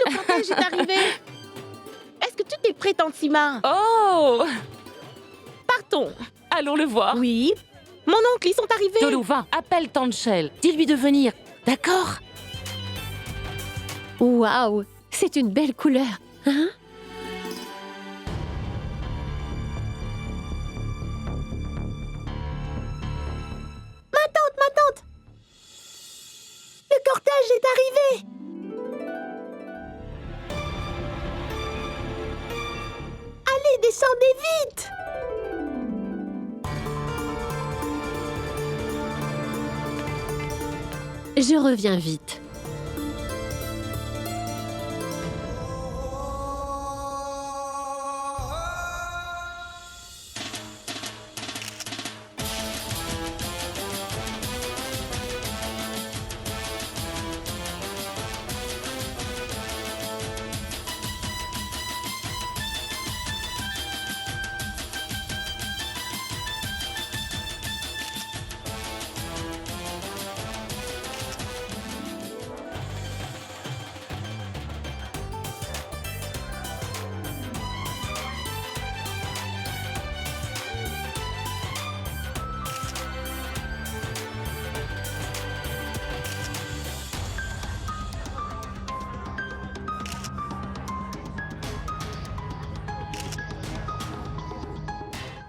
le cortège est arrivé. Est-ce que tout est prêt, Tante Sima? Oh! Partons. Allons le voir. Oui. Mon oncle, ils sont arrivés. Tolu, va, appelle Tante Shell. Dis-lui de venir. D'accord? Waouh, c'est une belle couleur. Hein? Ma tante. Le cortège est arrivé. Allez, descendez vite. Je reviens vite.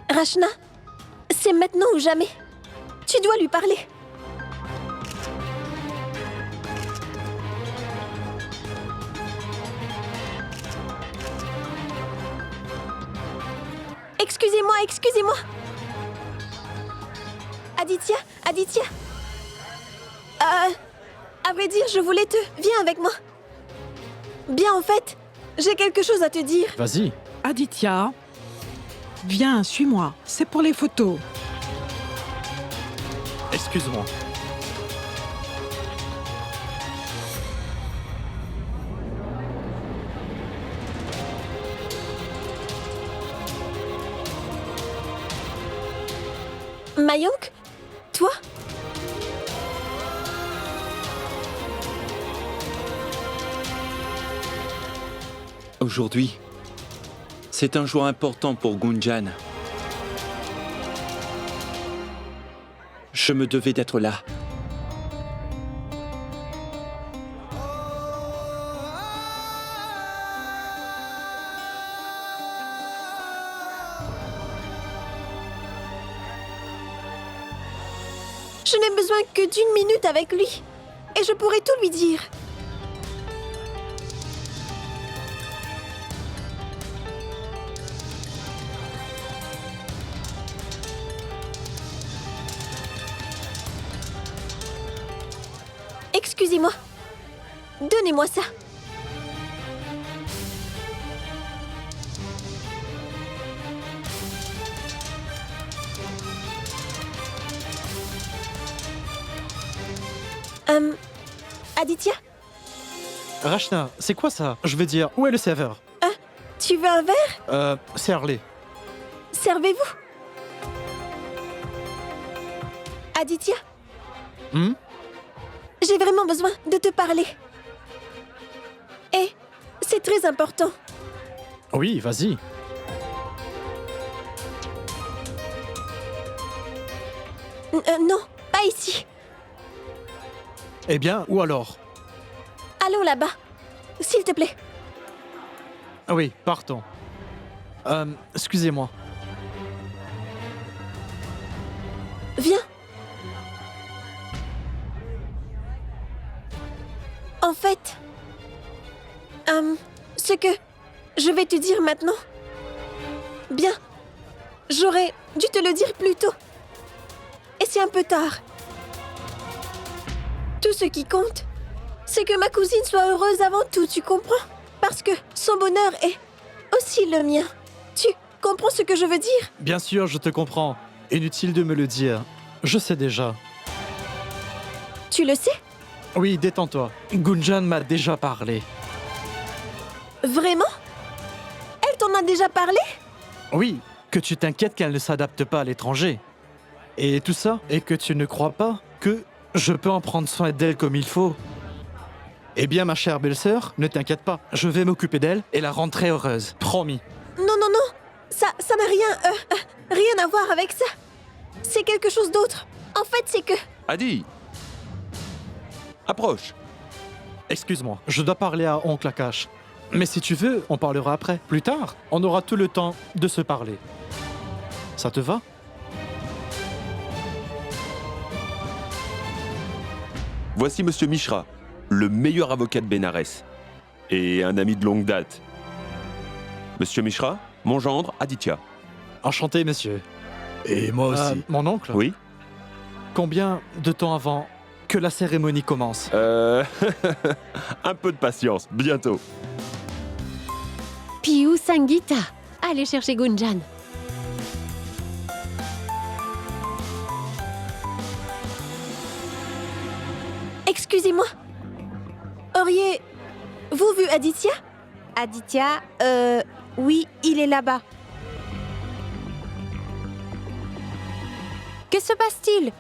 Rachna, c'est maintenant ou jamais. Tu dois lui parler. Excusez-moi. Aditya. À vrai dire, je voulais te... Viens avec moi. Bien, en fait, j'ai quelque chose à te dire. Vas-y. Aditya, viens, suis-moi. C'est pour les photos. Excuse-moi. Mayank, toi? Aujourd'hui, c'est un jour important pour Gunjan. Je me devais d'être là. Je n'ai besoin que d'une minute avec lui. Et je pourrai tout lui dire. Excusez-moi. Donnez-moi ça. Aditya, Rachna, c'est quoi ça? Je veux dire, où est le serveur? tu veux un verre? Serre-les. Servez-vous. Aditya, j'ai vraiment besoin de te parler. Et c'est très important. Oui, vas-y. Non, pas ici. Eh bien, où alors? Allons là-bas, s'il te plaît. Ah oui, partons. Excusez-moi. Viens. En fait, ce que je vais te dire maintenant, bien, j'aurais dû te le dire plus tôt. Et c'est un peu tard. Tout ce qui compte, c'est que ma cousine soit heureuse avant tout, tu comprends? Parce que son bonheur est aussi le mien. Tu comprends ce que je veux dire? Bien sûr, je te comprends. Inutile de me le dire. Je sais déjà. Tu le sais? Oui, détends-toi. Gunjan m'a déjà parlé. Vraiment? Elle t'en a déjà parlé? Oui, que tu t'inquiètes qu'elle ne s'adapte pas à l'étranger. Et tout ça, et que tu ne crois pas que je peux en prendre soin d'elle comme il faut. Eh bien, ma chère belle-sœur, ne t'inquiète pas. Je vais m'occuper d'elle et la rendre très heureuse. Promis. Non, non, non. Ça n'a rien à voir avec ça. C'est quelque chose d'autre. En fait, c'est que... Adi, approche. Excuse-moi, je dois parler à Oncle Akash. Mais si tu veux, on parlera après. Plus tard, on aura tout le temps de se parler. Ça te va? Voici Monsieur Mishra, le meilleur avocat de Bénarès et un ami de longue date. Monsieur Mishra, mon gendre Aditya. Enchanté, monsieur. Et moi aussi. Mon oncle? Oui. Combien de temps avant que la cérémonie commence? Un peu de patience, bientôt. Piu Sangita, allez chercher Gunjan. Excusez-moi. Auriez-vous vu Aditya? Aditya, oui, il est là-bas. Que se passe-t-il?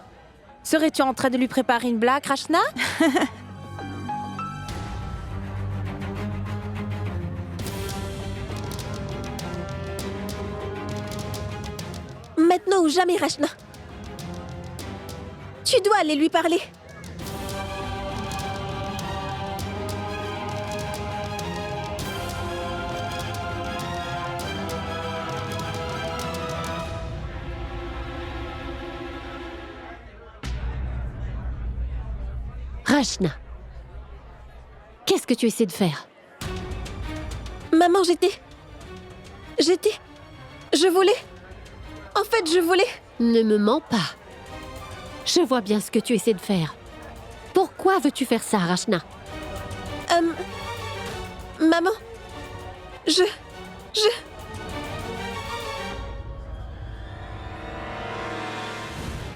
Serais-tu en train de lui préparer une blague, Rachna? Maintenant ou jamais, Rachna. Tu dois aller lui parler. Rachna, qu'est-ce que tu essaies de faire? Maman, je voulais... En fait, je voulais... Ne me mens pas. Je vois bien ce que tu essaies de faire. Pourquoi veux-tu faire ça, Rachna? Maman, je...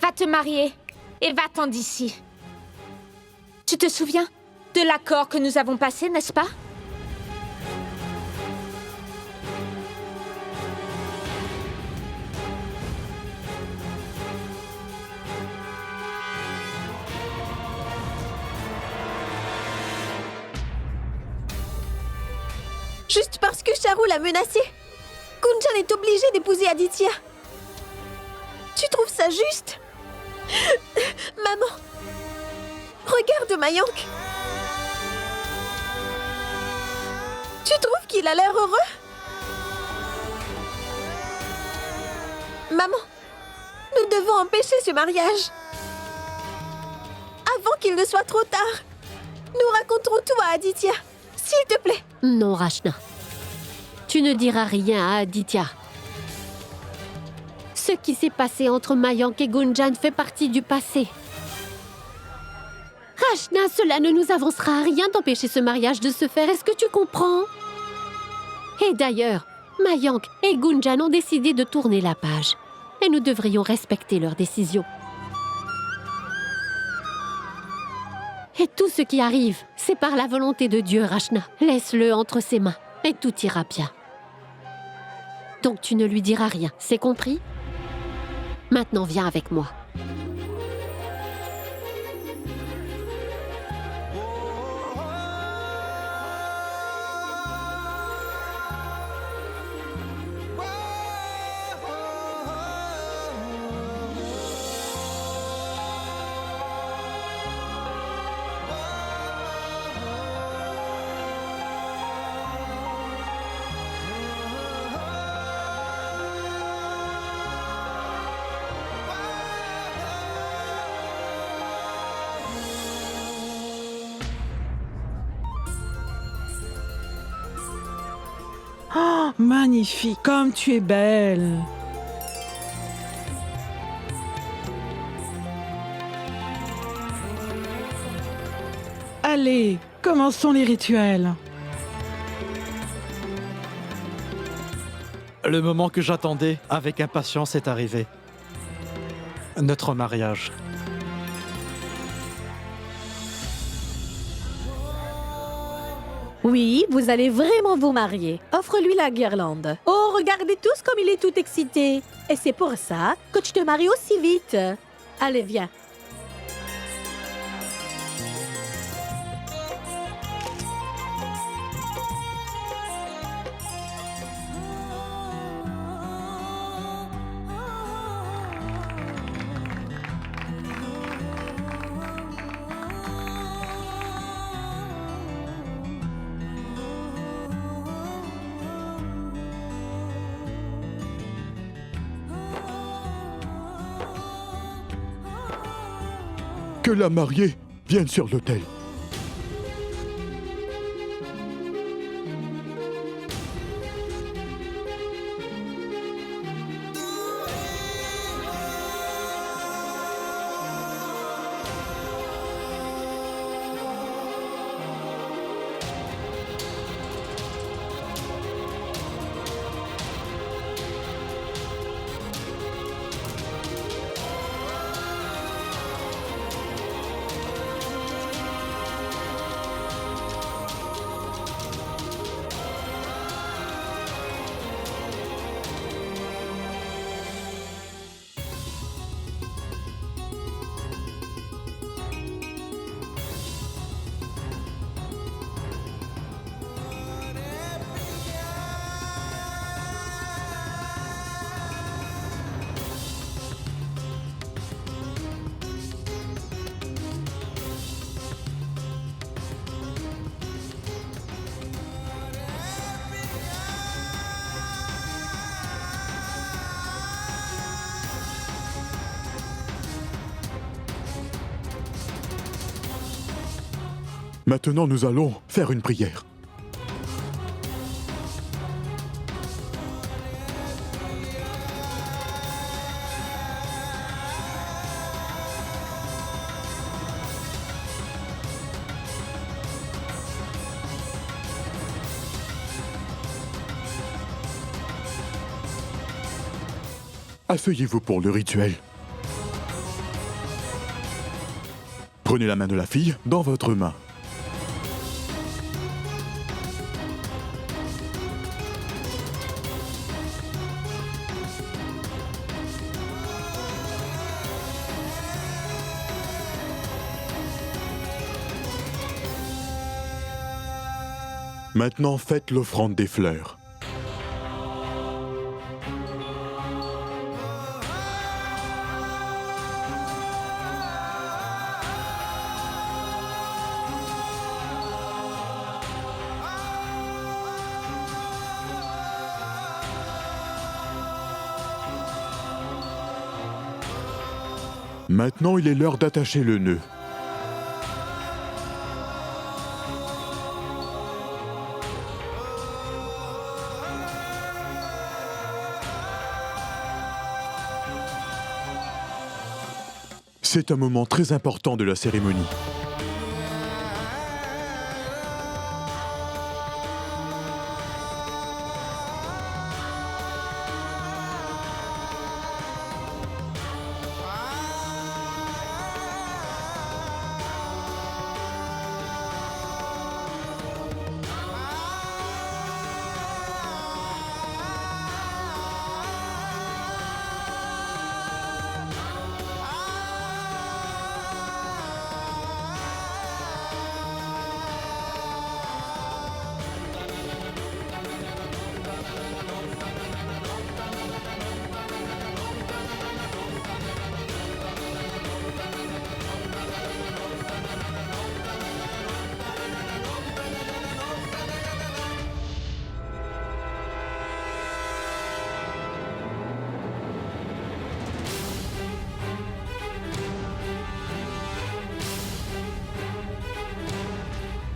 Va te marier et va-t'en d'ici. Tu te souviens de l'accord que nous avons passé, n'est-ce pas? Juste parce que Charu l'a menacé, Gunjan est obligé d'épouser Aditya. Tu trouves ça juste? Maman, regarde Mayank. Tu trouves qu'il a l'air heureux? Maman, nous devons empêcher ce mariage. Avant qu'il ne soit trop tard, nous raconterons tout à Aditya. S'il te plaît. Non, Rachna. Tu ne diras rien à Aditya. Ce qui s'est passé entre Mayank et Gunjan fait partie du passé. Rachna, cela ne nous avancera à rien d'empêcher ce mariage de se faire. Est-ce que tu comprends? Et d'ailleurs, Mayank et Gunjan ont décidé de tourner la page. Et nous devrions respecter leur décision. Et tout ce qui arrive, c'est par la volonté de Dieu, Rachna. Laisse-le entre ses mains et tout ira bien. Donc tu ne lui diras rien, c'est compris? Maintenant, viens avec moi. Oh, magnifique, comme tu es belle. Allez, commençons les rituels. Le moment que j'attendais avec impatience est arrivé. Notre mariage. Oui, vous allez vraiment vous marier. Offre-lui la guirlande. Oh, regardez tous comme il est tout excité. Et c'est pour ça que tu te maries aussi vite. Allez, viens. que la mariée vienne sur l'autel. Maintenant, nous allons faire une prière. Asseyez-vous pour le rituel. Prenez la main de la fille dans votre main. Maintenant, faites l'offrande des fleurs. Maintenant, il est l'heure d'attacher le nœud. C'est un moment très important de la cérémonie.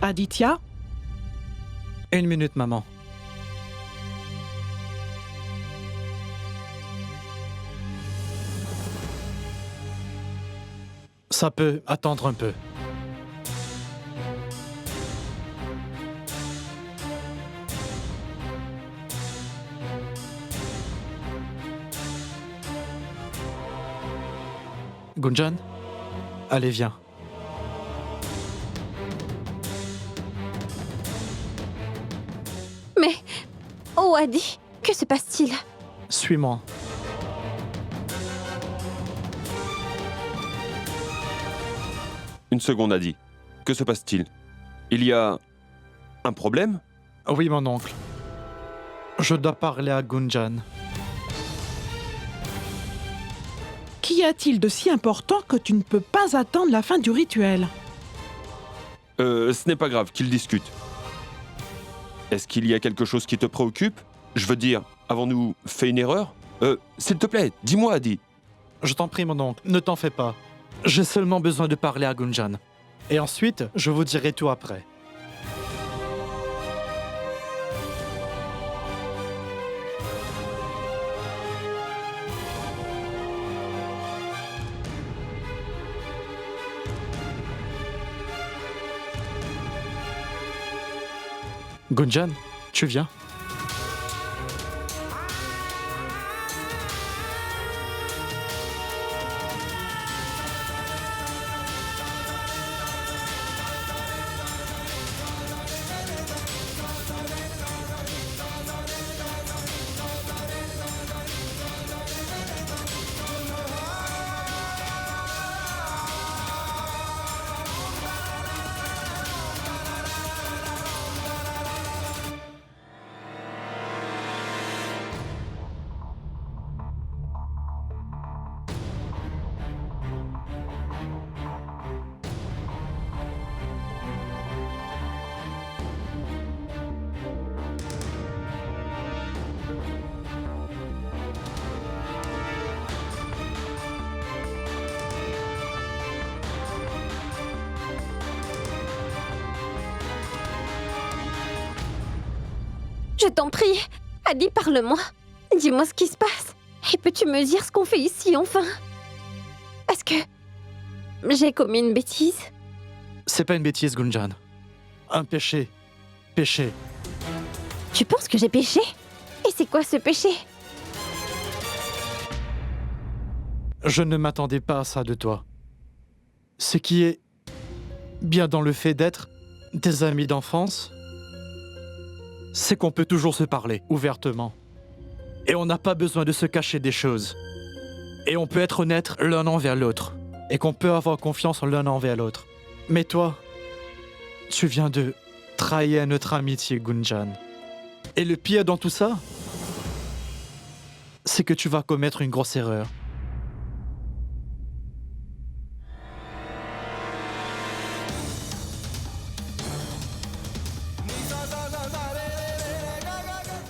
Aditya? Une minute, maman. Ça peut attendre un peu. Gunjan? Allez, viens. Mais... Oh, Adi, que se passe-t-il? Suis-moi. Une seconde, Adi. Que se passe-t-il? Il y a un problème? Oui, mon oncle. Je dois parler à Gunjan. Qu'y a-t-il de si important que tu ne peux pas attendre la fin du rituel? Ce n'est pas grave qu'ils discutent. Est-ce qu'il y a quelque chose qui te préoccupe? Je veux dire, avons-nous fait une erreur? S'il te plaît, dis-moi, Adi. Je t'en prie, mon oncle, ne t'en fais pas. J'ai seulement besoin de parler à Gunjan. Et ensuite, je vous dirai tout après. Gunjan, tu viens? Je t'en prie, Adi, parle-moi. Dis-moi ce qui se passe. Et peux-tu me dire ce qu'on fait ici, enfin? Est-ce que j'ai commis une bêtise? C'est pas une bêtise, Gunjan. Un péché. Péché. Tu penses que j'ai péché? Et c'est quoi ce péché? Je ne m'attendais pas à ça de toi. Ce qui est bien dans le fait d'être des amis d'enfance, c'est qu'on peut toujours se parler ouvertement. Et on n'a pas besoin de se cacher des choses. Et on peut être honnête l'un envers l'autre. Et qu'on peut avoir confiance l'un envers l'autre. Mais toi, tu viens de trahir notre amitié, Gunjan. Et le pire dans tout ça, c'est que tu vas commettre une grosse erreur.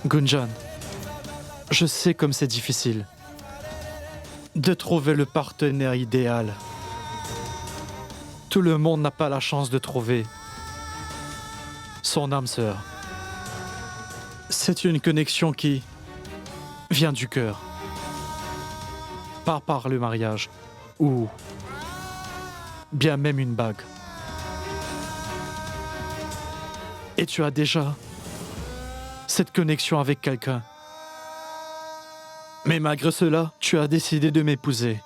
Gunjan, je sais comme c'est difficile de trouver le partenaire idéal. Tout le monde n'a pas la chance de trouver son âme sœur. C'est une connexion qui vient du cœur, pas par le mariage ou bien même une bague. Et tu as déjà cette connexion avec quelqu'un. Mais malgré cela, tu as décidé de m'épouser.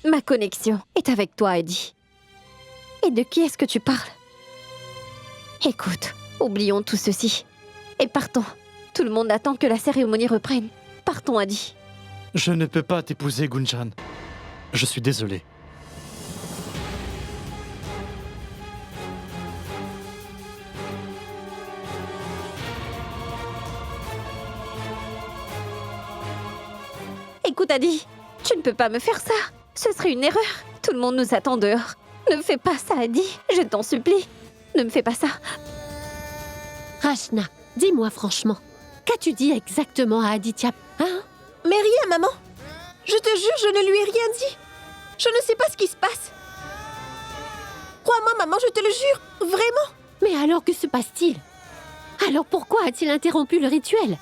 Ma connexion est avec toi, Eddie. Et de qui est-ce que tu parles? Écoute, oublions tout ceci. Et partons. Tout le monde attend que la cérémonie reprenne. Partons, Eddie. Je ne peux pas t'épouser, Gunjan. Je suis désolé. Écoute, Adi, tu ne peux pas me faire ça. Ce serait une erreur. Tout le monde nous attend dehors. Ne fais pas ça, Adi. Je t'en supplie. Ne me fais pas ça. Rachna, dis-moi franchement, qu'as-tu dit exactement à Aditya, hein? Mais rien, maman. Je te jure, je ne lui ai rien dit. Je ne sais pas ce qui se passe. Crois-moi, maman, je te le jure. Vraiment. Mais alors, que se passe-t-il? Alors pourquoi a-t-il interrompu le rituel?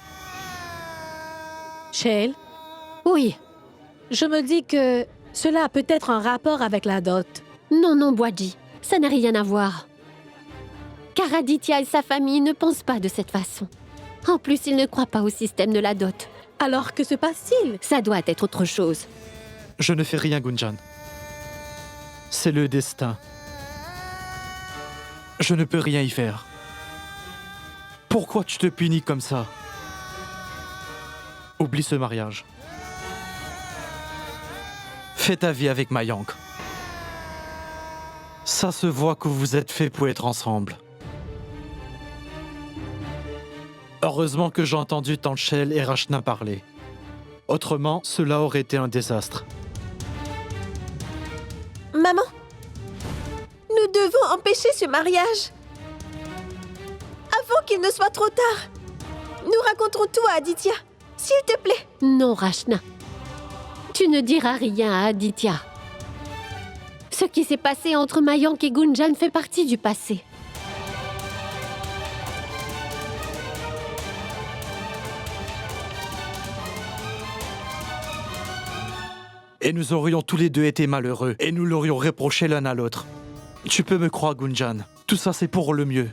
Shale, Oui. je me dis que cela a peut-être un rapport avec la dot. Non, non, Boadji, ça n'a rien à voir. Car Aditya et sa famille ne pensent pas de cette façon. En plus, ils ne croient pas au système de la dot. Alors que se passe-t-il? Ça doit être autre chose. Je ne fais rien, Gunjan. C'est le destin. Je ne peux rien y faire. Pourquoi tu te punis comme ça? Oublie ce mariage. Fais ta vie avec Mayank. Ça se voit que vous êtes faits pour être ensemble. Heureusement que j'ai entendu Tanchel et Rachna parler. Autrement, cela aurait été un désastre. Maman, nous devons empêcher ce mariage. Avant qu'il ne soit trop tard. Nous raconterons tout à Aditya. S'il te plaît. Non, Rachna. Tu ne diras rien à Aditya. Ce qui s'est passé entre Mayank et Gunjan fait partie du passé. Et nous aurions tous les deux été malheureux, et nous l'aurions reproché l'un à l'autre. Tu peux me croire, Gunjan. Tout ça, c'est pour le mieux.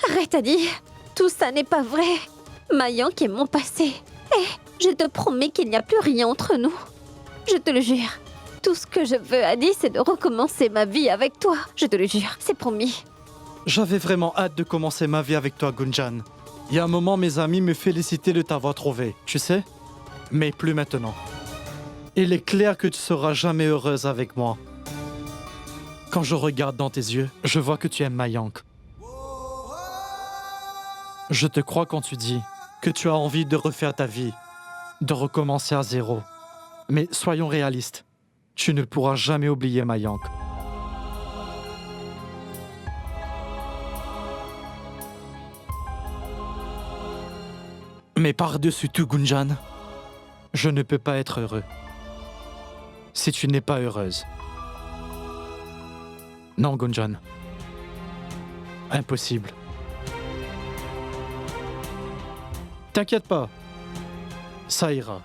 Arrête, Adi. Tout ça n'est pas vrai. Mayank est mon passé. Je te promets qu'il n'y a plus rien entre nous. Je te le jure. Tout ce que je veux, Adi, c'est de recommencer ma vie avec toi. Je te le jure, c'est promis. J'avais vraiment hâte de commencer ma vie avec toi, Gunjan. Il y a un moment, mes amis me félicitaient de t'avoir trouvé, tu sais? Mais plus maintenant. Il est clair que tu seras jamais heureuse avec moi. Quand je regarde dans tes yeux, je vois que tu aimes Mayank. Je te crois quand tu dis que tu as envie de refaire ta vie, de recommencer à zéro. Mais soyons réalistes, tu ne pourras jamais oublier Mayank. Mais par-dessus tout, Gunjan, je ne peux pas être heureux si tu n'es pas heureuse. Non, Gunjan. Impossible. T'inquiète pas. Ça ira.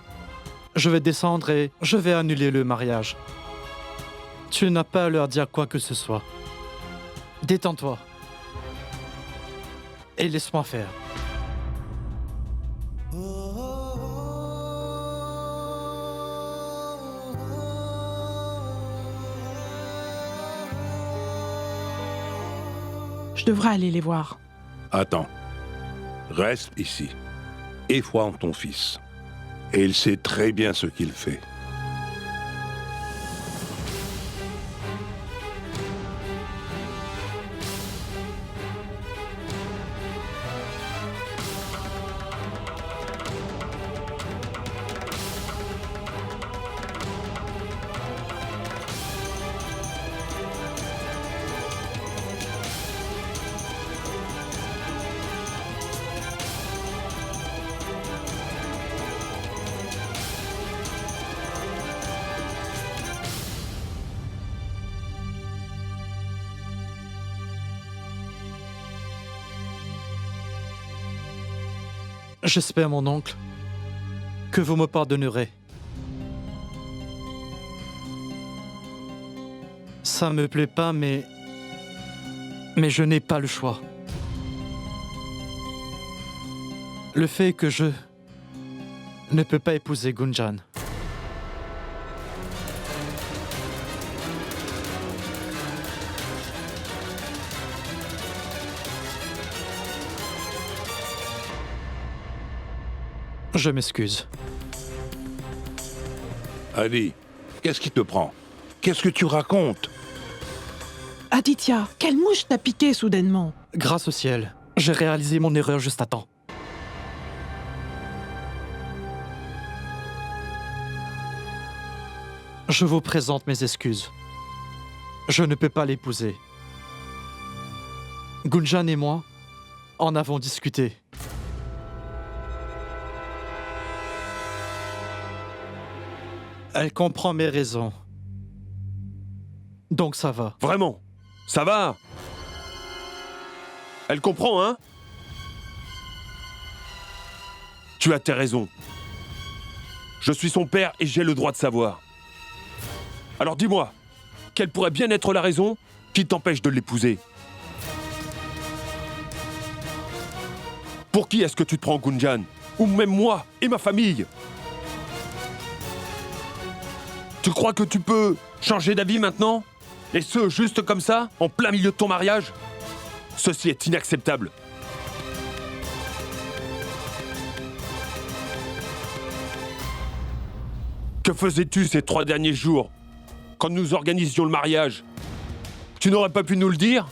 Je vais descendre et je vais annuler le mariage. Tu n'as pas à leur dire quoi que ce soit. Détends-toi. Et laisse-moi faire. Je devrais aller les voir. Attends. Reste ici. Et foi en ton fils. Et il sait très bien ce qu'il fait. J'espère, mon oncle, que vous me pardonnerez. Ça me plaît pas, mais je n'ai pas le choix. Le fait est que je ne peux pas épouser Gunjan. Je m'excuse. Adi, qu'est-ce qui te prend? Qu'est-ce que tu racontes? Aditya, quelle mouche t'a piqué soudainement? Grâce au ciel, j'ai réalisé mon erreur juste à temps. Je vous présente mes excuses. Je ne peux pas l'épouser. Gunjan et moi en avons discuté. Elle comprend mes raisons. Donc ça va. Vraiment? Ça va? Elle comprend, hein? Tu as tes raisons. Je suis son père et j'ai le droit de savoir. Alors dis-moi, quelle pourrait bien être la raison qui t'empêche de l'épouser? Pour qui est-ce que tu te prends, Gunjan? Ou même moi et ma famille? Tu crois que tu peux changer d'avis maintenant? Et ce, juste comme ça, en plein milieu de ton mariage? Ceci est inacceptable. Que faisais-tu ces 3 derniers jours, quand nous organisions le mariage? Tu n'aurais pas pu nous le dire?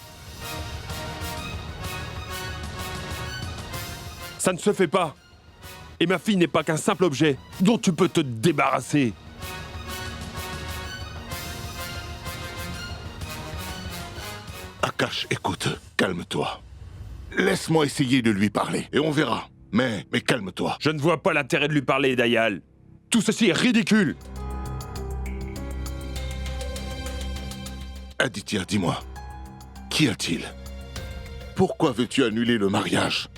Ça ne se fait pas. Et ma fille n'est pas qu'un simple objet dont tu peux te débarrasser. Akash, écoute, calme-toi. Laisse-moi essayer de lui parler, et on verra. Mais calme-toi. Je ne vois pas l'intérêt de lui parler, Dayal. Tout ceci est ridicule. Aditya, dis-moi, qu'y a-t-il? Pourquoi veux-tu annuler le mariage?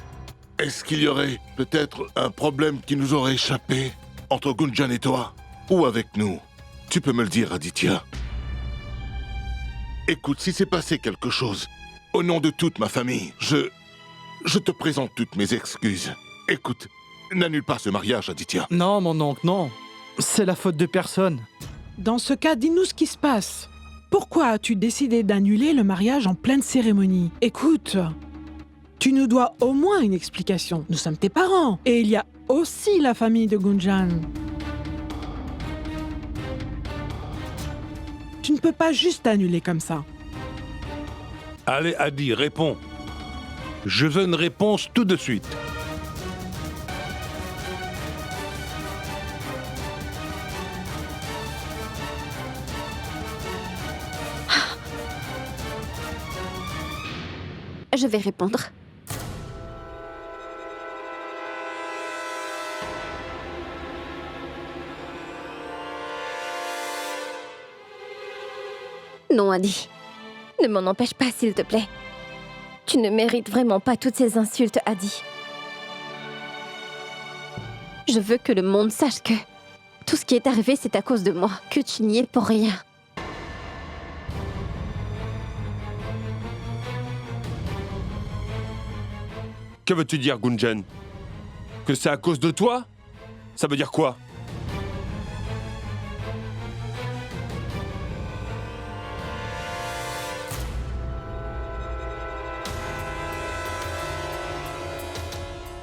Est-ce qu'il y aurait peut-être un problème qui nous aurait échappé entre Gunjan et toi? Ou avec nous? Tu peux me le dire, Aditya. Écoute, si s'est passé quelque chose, au nom de toute ma famille, je te présente toutes mes excuses. Écoute, n'annule pas ce mariage, Aditya. Non, mon oncle, non. C'est la faute de personne. Dans ce cas, dis-nous ce qui se passe. Pourquoi as-tu décidé d'annuler le mariage en pleine cérémonie? Écoute, tu nous dois au moins une explication. Nous sommes tes parents. Et il y a aussi la famille de Gunjan. Tu ne peux pas juste annuler comme ça. Allez, Adi, réponds. Je veux une réponse tout de suite. Je vais répondre. Non, Adi. Ne m'en empêche pas, s'il te plaît. Tu ne mérites vraiment pas toutes ces insultes, Adi. Je veux que le monde sache que tout ce qui est arrivé, c'est à cause de moi, que tu n'y es pour rien. Que veux-tu dire, Gunjan? Que c'est à cause de toi? Ça veut dire quoi?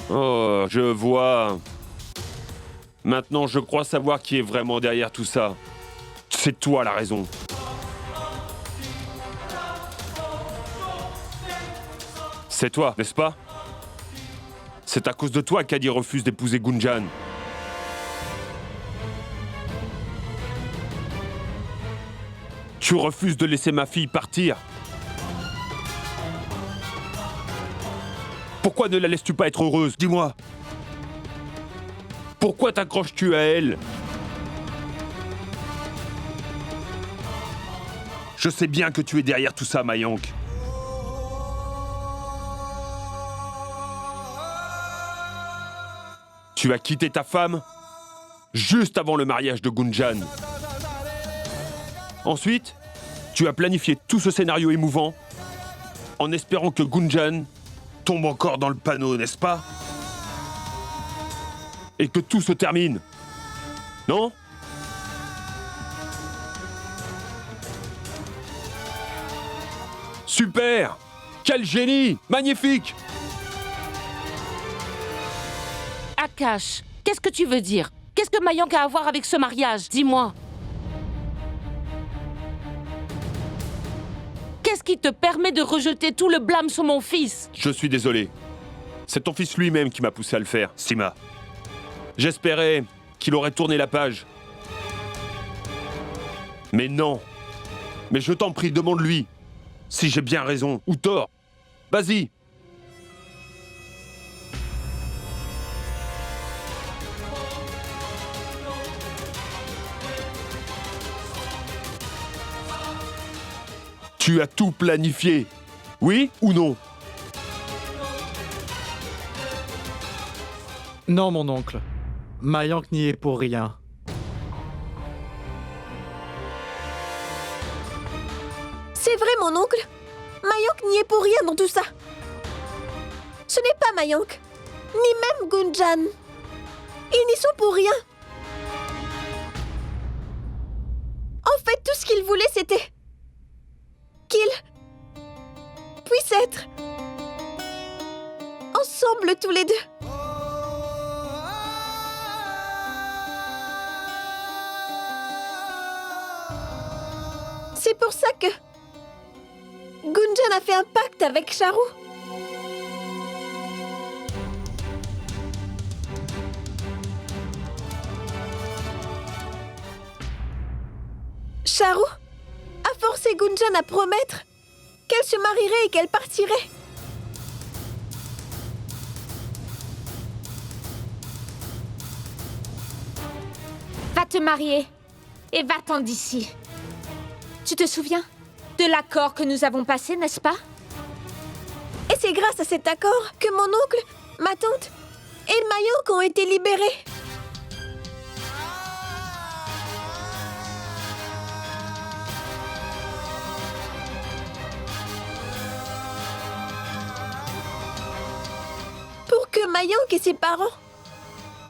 Oh, je vois. Maintenant, je crois savoir qui est vraiment derrière tout ça. C'est toi la raison. C'est toi, n'est-ce pas? C'est à cause de toi qu'Adi refuse d'épouser Gunjan. Tu refuses de laisser ma fille partir. Pourquoi ne la laisses-tu pas être heureuse? Dis-moi. Pourquoi t'accroches-tu à elle? Je sais bien que tu es derrière tout ça, Mayank. Tu as quitté ta femme juste avant le mariage de Gunjan. Ensuite, tu as planifié tout ce scénario émouvant en espérant que Gunjan tombe encore dans le panneau, n'est-ce pas? Et que tout se termine. Non? Super! Quel génie! Magnifique! Akash, qu'est-ce que tu veux dire? Qu'est-ce que Mayank a à voir avec ce mariage? Dis-moi. Qu'est-ce qui te permet de rejeter tout le blâme sur mon fils? Je suis désolé. C'est ton fils lui-même qui m'a poussé à le faire, Sima. J'espérais qu'il aurait tourné la page. Mais non. Mais je t'en prie, demande-lui si j'ai bien raison ou tort. Vas-y. Tu as tout planifié, oui ou non? Non, mon oncle. Mayank n'y est pour rien. C'est vrai, mon oncle. Mayank n'y est pour rien dans tout ça. Ce n'est pas Mayank, ni même Gunjan. Ils n'y sont pour rien. En fait, tout ce qu'ils voulaient, c'était qu'ils puissent être ensemble tous les deux. C'est pour ça que Gunjan a fait un pacte avec Charu. Charu a forcé Gunjan à promettre qu'elle se marierait et qu'elle partirait. te marier et va-t'en d'ici. Tu te souviens de l'accord que nous avons passé, n'est-ce pas? Et c'est grâce à cet accord que mon oncle, ma tante et Mayonk ont été libérés. Pour que Mayonk et ses parents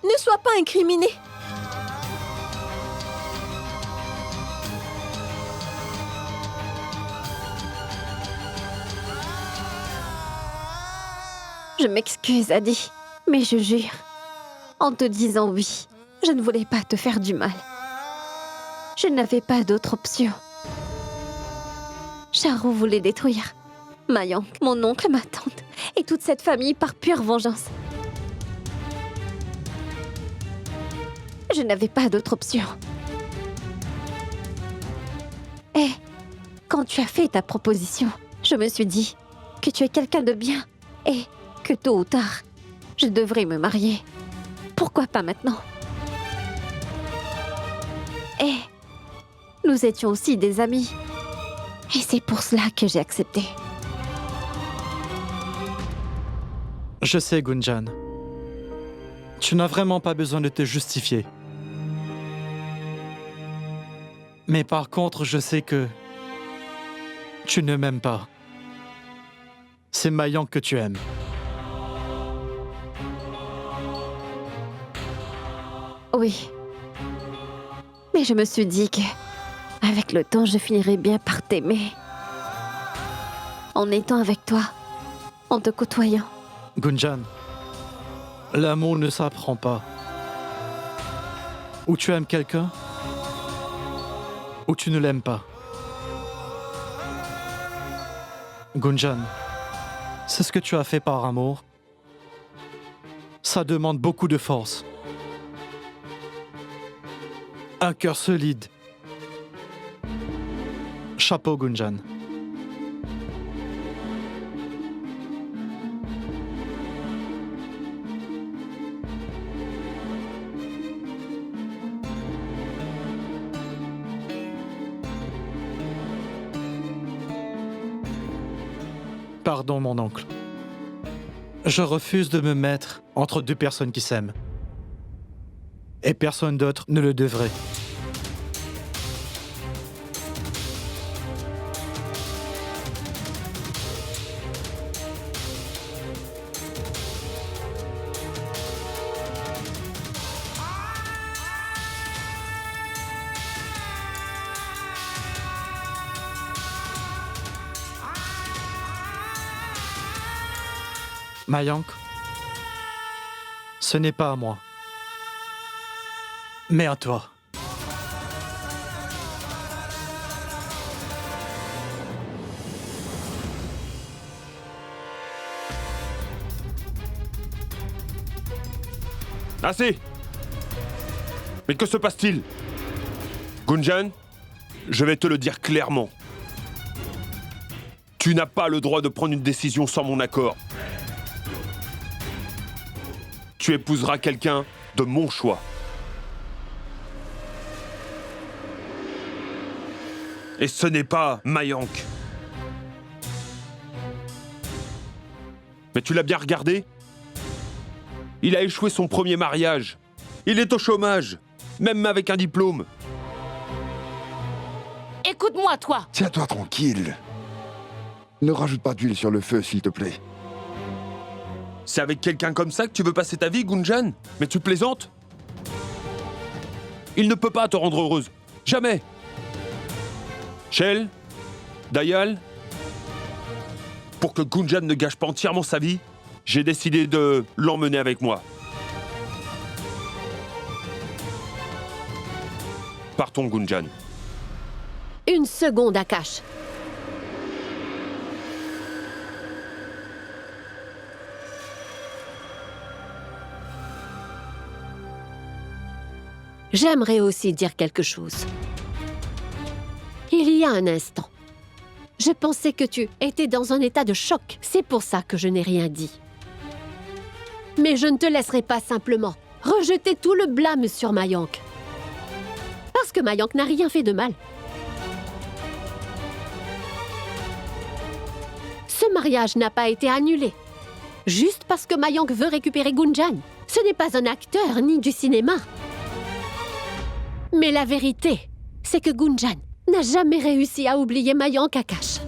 ne soient pas incriminés. Je m'excuse, Adi, mais je jure, en te disant oui, je ne voulais pas te faire du mal. Je n'avais pas d'autre option. Charu voulait détruire Mayonk, mon oncle, ma tante et toute cette famille par pure vengeance. Je n'avais pas d'autre option. Et quand tu as fait ta proposition, je me suis dit que tu es quelqu'un de bien et que tôt ou tard, je devrais me marier. Pourquoi pas maintenant? Et nous étions aussi des amis. Et c'est pour cela que j'ai accepté. Je sais, Gunjan. Tu n'as vraiment pas besoin de te justifier. Mais par contre, je sais que tu ne m'aimes pas. C'est Mayonk que tu aimes. Oui. Mais je me suis dit que, avec le temps, je finirais bien par t'aimer. En étant avec toi, en te côtoyant. Gunjan, l'amour ne s'apprend pas. Ou tu aimes quelqu'un, ou tu ne l'aimes pas. Gunjan, c'est ce que tu as fait par amour. Ça demande beaucoup de force. Un cœur solide. Chapeau, Gunjan. Pardon, mon oncle. Je refuse de me mettre entre deux personnes qui s'aiment. Et personne d'autre ne le devrait. Mayonk, ce n'est pas à moi, mais à toi. Assez! Mais que se passe-t-il? Gunjan, je vais te le dire clairement. Tu n'as pas le droit de prendre une décision sans mon accord. Tu épouseras quelqu'un de mon choix. Et ce n'est pas Mayonk. Mais tu l'as bien regardé? Il a échoué son premier mariage. Il est au chômage, même avec un diplôme. Écoute-moi, toi. Tiens-toi tranquille. Ne rajoute pas d'huile sur le feu, s'il te plaît. C'est avec quelqu'un comme ça que tu veux passer ta vie, Gunjan? Mais tu plaisantes? Il ne peut pas te rendre heureuse. Jamais. Shell, Dayal, pour que Gunjan ne gâche pas entièrement sa vie, j'ai décidé de l'emmener avec moi. Partons, Gunjan. Une seconde, Akash. J'aimerais aussi dire quelque chose. Il y a un instant, je pensais que tu étais dans un état de choc. C'est pour ça que je n'ai rien dit. Mais je ne te laisserai pas simplement rejeter tout le blâme sur Mayonk. Parce que Mayank n'a rien fait de mal. Ce mariage n'a pas été annulé. Juste parce que Mayank veut récupérer Gunjan. Ce n'est pas un acteur ni du cinéma. Mais la vérité, c'est que Gunjan n'a jamais réussi à oublier Mayank Akash.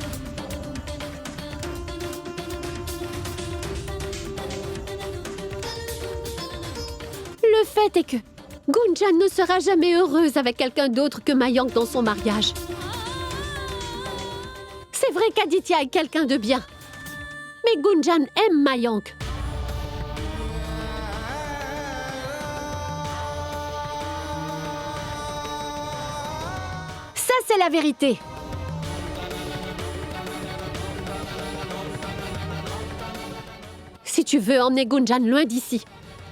Le fait est que Gunjan ne sera jamais heureuse avec quelqu'un d'autre que Mayank dans son mariage. C'est vrai qu'Aditya est quelqu'un de bien. Mais Gunjan aime Mayank. Ça, c'est la vérité. Si tu veux emmener Gunjan loin d'ici,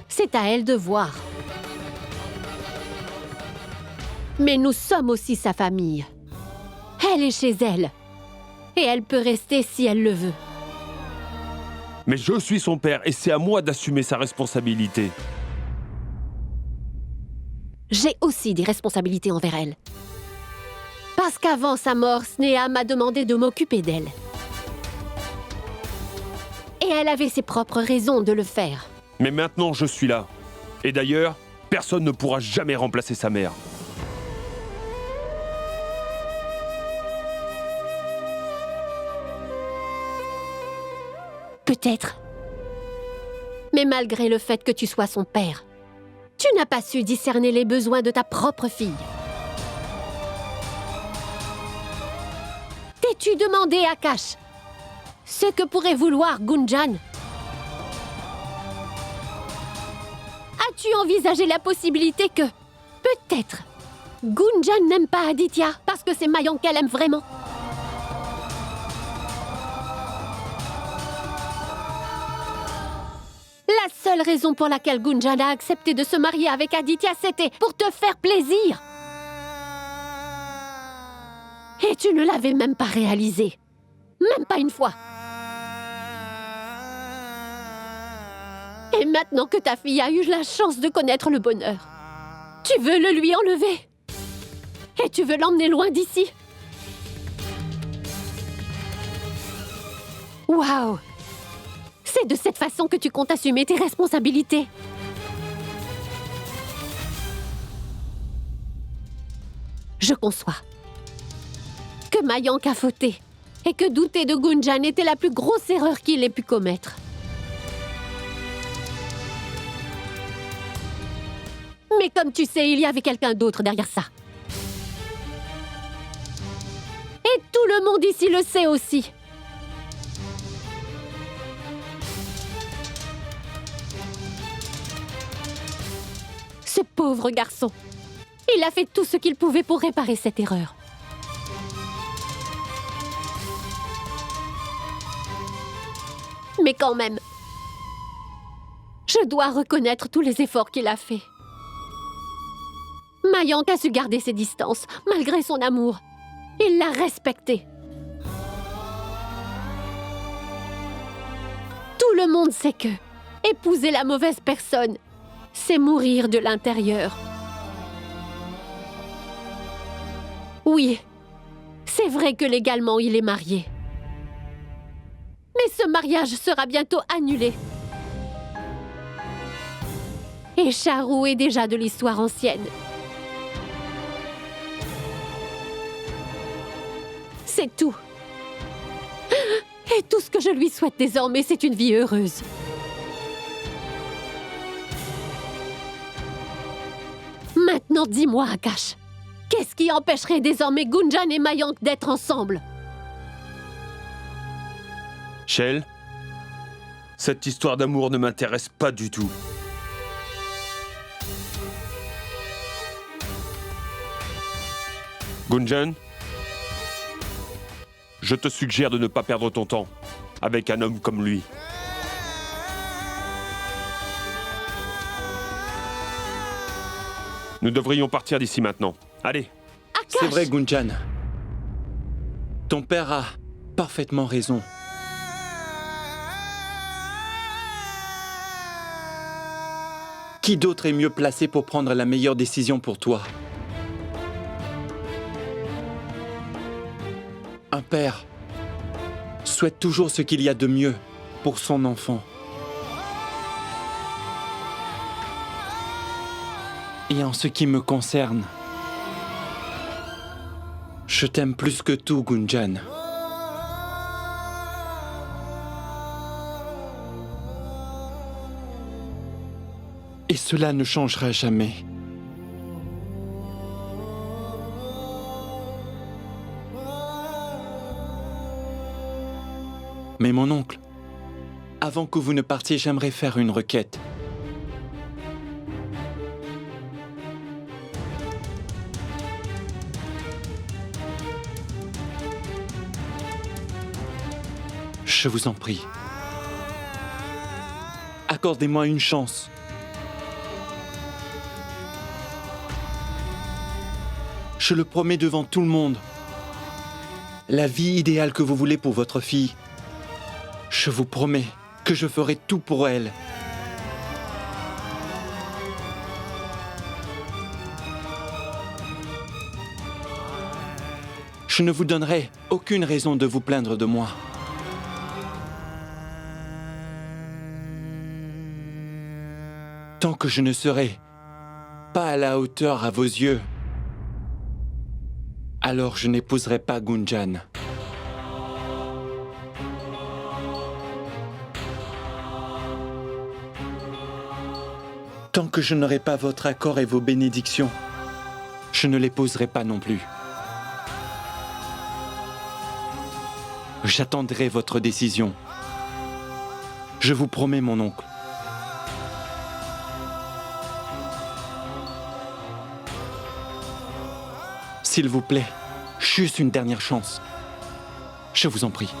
c'est à elle de voir. Mais nous sommes aussi sa famille. Elle est chez elle. Et elle peut rester si elle le veut. Mais je suis son père et c'est à moi d'assumer sa responsabilité. J'ai aussi des responsabilités envers elle. Parce qu'avant sa mort, Sneha m'a demandé de m'occuper d'elle. Et elle avait ses propres raisons de le faire. Mais maintenant, je suis là. Et d'ailleurs, personne ne pourra jamais remplacer sa mère. Peut-être. Mais malgré le fait que tu sois son père, tu n'as pas su discerner les besoins de ta propre fille. T'es-tu demandé, Akash, ce que pourrait vouloir Gunjan? As-tu envisagé la possibilité que, peut-être, Gunjan n'aime pas Aditya parce que c'est Mayank qu'elle aime vraiment? La seule raison pour laquelle Gunjan a accepté de se marier avec Aditya, c'était pour te faire plaisir. Et tu ne l'avais même pas réalisé. Même pas une fois. Et maintenant que ta fille a eu la chance de connaître le bonheur, tu veux le lui enlever. Et tu veux l'emmener loin d'ici. Waouh! C'est de cette façon que tu comptes assumer tes responsabilités. Je conçois que Mayank a fauté et que douter de Gunjan était la plus grosse erreur qu'il ait pu commettre. Mais comme tu sais, il y avait quelqu'un d'autre derrière ça. Et tout le monde ici le sait aussi. Ce pauvre garçon, il a fait tout ce qu'il pouvait pour réparer cette erreur. Mais quand même, je dois reconnaître tous les efforts qu'il a faits. Mayank a su garder ses distances, malgré son amour. Il l'a respecté. Tout le monde sait que épouser la mauvaise personne, c'est mourir de l'intérieur. Oui, c'est vrai que légalement il est marié. Mais ce mariage sera bientôt annulé. Et Charu est déjà de l'histoire ancienne. C'est tout. Et tout ce que je lui souhaite désormais, c'est une vie heureuse. Maintenant, dis-moi, Akash, qu'est-ce qui empêcherait désormais Gunjan et Mayank d'être ensemble? Shell, cette histoire d'amour ne m'intéresse pas du tout. Gunjan, je te suggère de ne pas perdre ton temps avec un homme comme lui. Nous devrions partir d'ici maintenant. Allez. Akash! C'est vrai, Gunjan. Ton père a parfaitement raison. Qui d'autre est mieux placé pour prendre la meilleure décision pour toi? Un père souhaite toujours ce qu'il y a de mieux pour son enfant. Et en ce qui me concerne, je t'aime plus que tout, Gunjan. Et cela ne changera jamais. Mais mon oncle, avant que vous ne partiez, j'aimerais faire une requête. Je vous en prie. Accordez-moi une chance. Je le promets devant tout le monde. La vie idéale que vous voulez pour votre fille. Je vous promets que je ferai tout pour elle. Je ne vous donnerai aucune raison de vous plaindre de moi. Tant que je ne serai pas à la hauteur à vos yeux, alors je n'épouserai pas Gunjan. Tant que je n'aurai pas votre accord et vos bénédictions, je ne l'épouserai pas non plus. J'attendrai votre décision. Je vous promets, mon oncle. S'il vous plaît, juste une dernière chance. Je vous en prie.